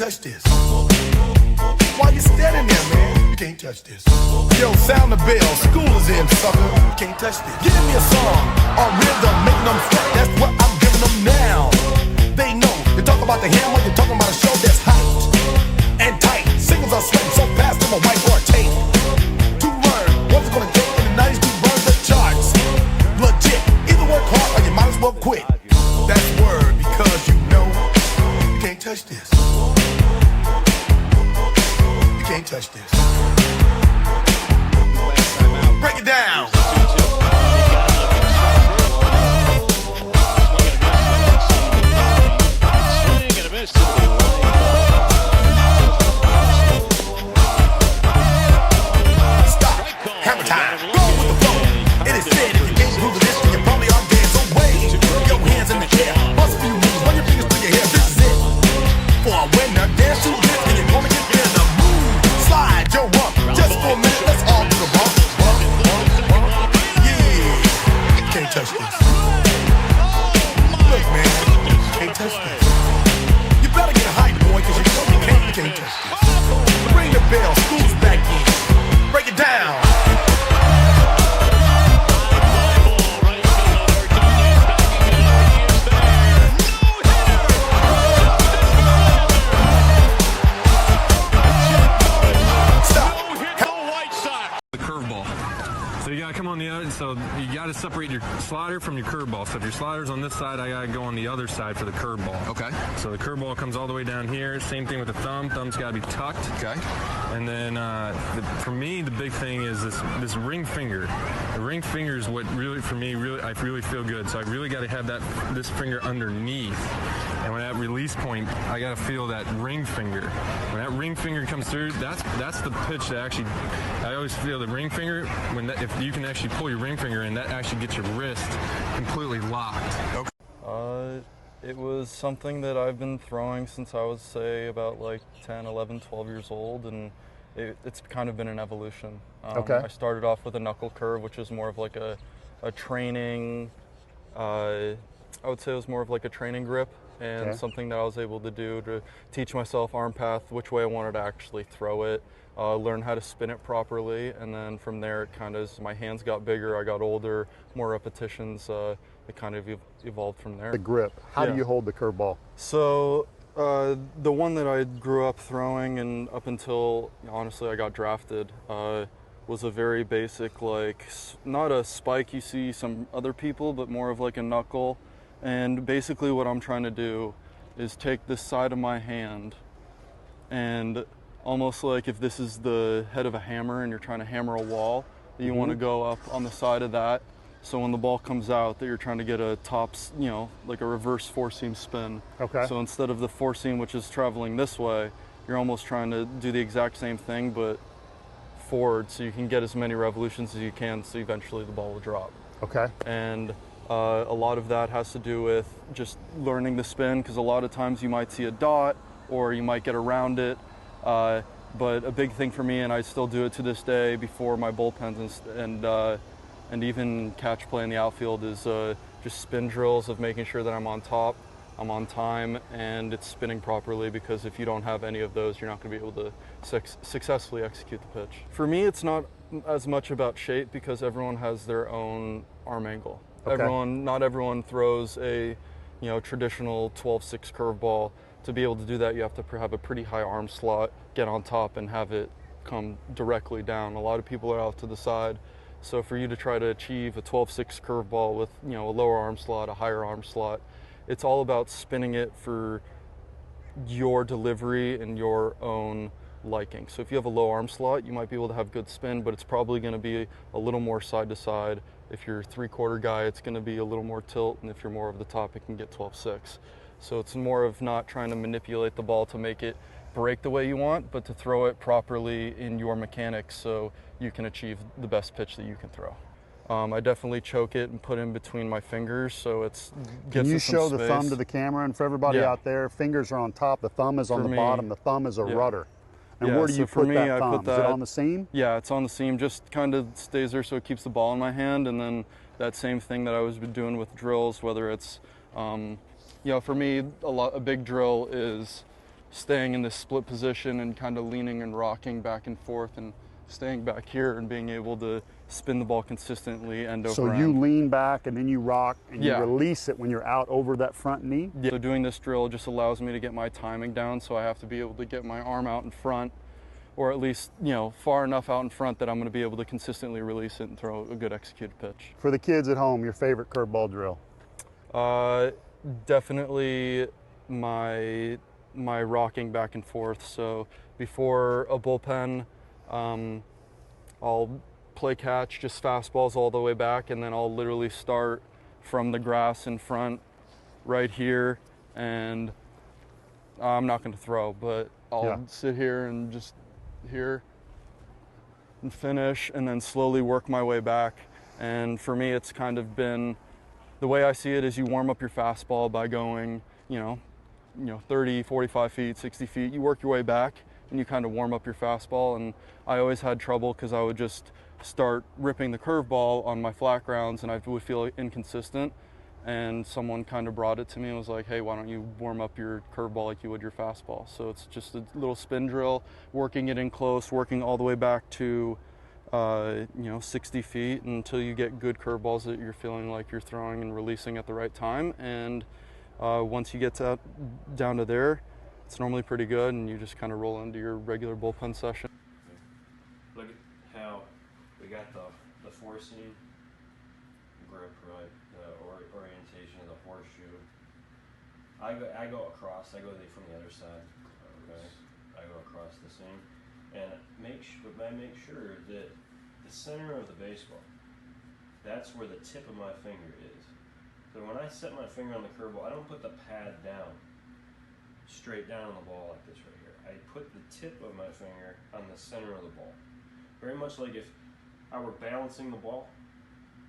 touch this. Why you standing there, man? You can't touch this. Yo, sound the bell, school is in, sucker. You can't touch this. Give me a song, a rhythm, making them sweat. That's what I'm giving them now. They know, you talk about the hammer, you're talking about a show that's hyped and tight. Singles are sweating so fast, I'm a whiteboard tape. To learn, what's it gonna take in the 90s to run the charts? Legit, either work hard or you might as well quit. That's word, because you know you can't touch this. You can't touch this. Break it down. Stop. Hammer time. Go with the flow. It is said if you can't do this, then you probably are dead. So wave your hands in the air. Bust a few moves. Run your fingers through your hair. This is it. For a winner, dance to this, and you're gonna get there. The move. Slide your rump. Just for a minute, let's all do the bump. Yeah. Can't touch this. Look, man. Can't touch this. You better get hype, boy, cause you know you can't touch this. Ring the bell, school's back in. Break it down. The curveball. So you gotta come on the other, so you gotta separate your slider from your curveball. So if your slider's on this side, I gotta go on the other side for the curveball. Okay. So the curveball comes all the way down here. Same thing with the thumb. Thumb's gotta be tucked. Okay. And then for me, the big thing is this ring finger. The ring finger is what really, for me, I really feel good. So I really gotta have this finger underneath. And when that release point, I gotta feel that ring finger. When that ring finger comes through, that's the pitch that actually, I always feel the ring finger, if you can actually pull your ring finger in, that actually gets your wrist completely locked. Okay. It was something that I've been throwing since I was, say, about like 10, 11, 12 years old, and it's kind of been an evolution. Okay. I started off with a knuckle curve, which is more of like a training, I would say it was more of like a training grip, and something that I was able to do to teach myself arm path, which way I wanted to actually throw it, learn how to spin it properly, and then from there it kind of, as my hands got bigger, I got older, more repetitions, it kind of evolved from there. The grip. How do you hold the curveball? So the one that I grew up throwing, and up until honestly I got drafted, was a very basic, like, not a spike you see some other people, but more of like a knuckle. And basically what I'm trying to do is take this side of my hand, and almost like if this is the head of a hammer and you're trying to hammer a wall, you want to go up on the side of that. So when the ball comes out, that you're trying to get a tops, like a reverse four seam spin. Okay. So instead of the four seam, which is traveling this way, you're almost trying to do the exact same thing, but forward, so you can get as many revolutions as you can, so eventually the ball will drop. Okay. And a lot of that has to do with just learning the spin, because a lot of times you might see a dot or you might get around it. But a big thing for me, and I still do it to this day before my bullpens and even catch play in the outfield, is just spin drills of making sure that I'm on top, I'm on time, and it's spinning properly, because if you don't have any of those, you're not going to be able to successfully execute the pitch. For me, it's not as much about shape, because everyone has their own arm angle. Okay. Not everyone throws a traditional 12-6 curveball. To be able to do that, you have to have a pretty high arm slot, get on top, and have it come directly down. A lot of people are out to the side. So for you to try to achieve a 12-6 curveball with a lower arm slot, a higher arm slot, it's all about spinning it for your delivery and your own liking. So if you have a low arm slot, you might be able to have good spin, but it's probably going to be a little more side to side. If you're a 3/4 guy, it's going to be a little more tilt, and if you're more of the top, it can get 12-6. So it's more of not trying to manipulate the ball to make it break the way you want, but to throw it properly in your mechanics so you can achieve the best pitch that you can throw. I definitely choke it and put in between my fingers, so it's Can you it some show the space. thumb to the camera? And for everybody out there, fingers are on top, the thumb is on the bottom, the thumb is a rudder. And where do you put that thumb? Is it on the seam? Yeah, it's on the seam, just kind of stays there so it keeps the ball in my hand, and then that same thing that I was doing with drills, whether it's, for me, a big drill is staying in this split position and kind of leaning and rocking back and forth and staying back here and being able to spin the ball consistently end over So end. you lean back and then you rock and Yeah. you release it when you're out over that front knee? Yeah. So doing this drill just allows me to get my timing down, so I have to be able to get my arm out in front, or at least, you know, far enough out in front that I'm going to be able to consistently release it and throw a good executed pitch. For the kids at home, your favorite curveball drill? Definitely my rocking back and forth. So before a bullpen, I'll play catch, just fastballs all the way back, and then I'll literally start from the grass in front right here, and I'm not going to throw, but I'll sit here and just here and finish, and then slowly work my way back. And for me, it's kind of been, the way I see it is you warm up your fastball by going, you know, 30, 45 feet, 60 feet. You work your way back and you kind of warm up your fastball. And I always had trouble because I would just start ripping the curveball on my flat grounds and I would feel inconsistent. And someone kind of brought it to me and was like, hey, why don't you warm up your curveball like you would your fastball? So it's just a little spin drill, working it in close, working all the way back to 60 feet until you get good curveballs that you're feeling like you're throwing and releasing at the right time. And once you get down to there, it's normally pretty good, and you just kind of roll into your regular bullpen session. Look at how we got the forcing grip, right? The orientation of the horseshoe. I go across. I go from the other side. Okay, I go across the same, and I make sure that the center of the baseball, that's where the tip of my finger is. So when I set my finger on the curveball, I don't put the pad down, straight down on the ball like this right here. I put the tip of my finger on the center of the ball. Very much like if I were balancing the ball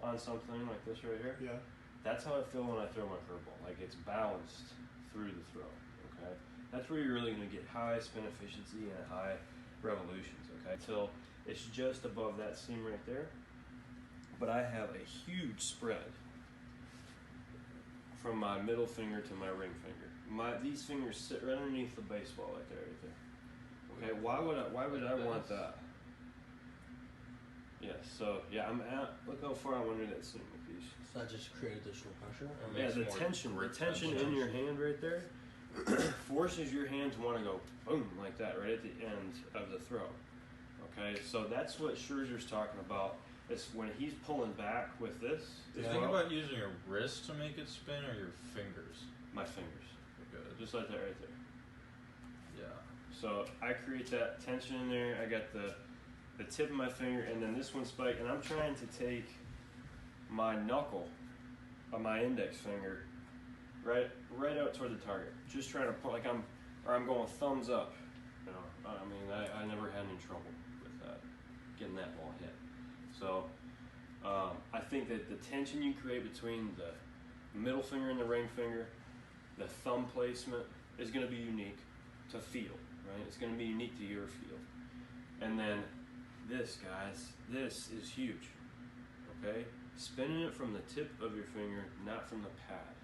on something like this right here. Yeah. That's how I feel when I throw my curveball. Like it's balanced through the throw, okay? That's where you're really gonna get high spin efficiency and high revolutions, okay? Until it's just above that seam right there. But I have a huge spread from my middle finger to my ring finger. These fingers sit right underneath the baseball right there. Okay, why would I want that? Yeah, so yeah, look how far I'm under that seam with these. Does that just create additional pressure? Yeah, the tension in your hand right there forces your hand to want to go boom like that right at the end of the throw. Okay, so that's what Scherzer's talking about. Is when he's pulling back with this. Do you think about using your wrist to make it spin or your fingers? My fingers. Good. Just like that right there. Yeah. So I create that tension in there. I got the tip of my finger and then this one spike, and I'm trying to take my knuckle of my index finger right out toward the target. Just trying to put I'm going thumbs up. You know, I mean I never had any trouble with that, getting that ball hit. So I think that the tension you create between the middle finger and the ring finger, the thumb placement is going to be unique to feel, right? It's going to be unique to your feel. And then this, guys, this is huge, okay? Spinning it from the tip of your finger, not from the pad,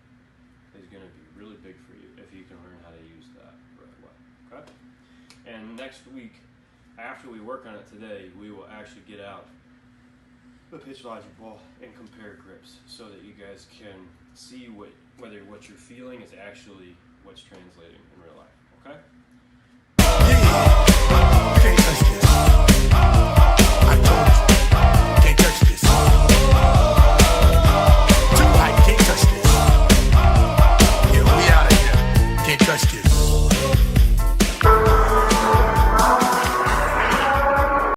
is going to be really big for you if you can learn how to use that right away, okay? And next week, after we work on it today, we will actually get out the pitch logic ball and compare grips so that you guys can see whether what you're feeling is actually what's translating in real life, okay? Can't touch this. I told you. Can't touch this. Too high. Can't touch this. Yeah, we out of here. Can't touch this.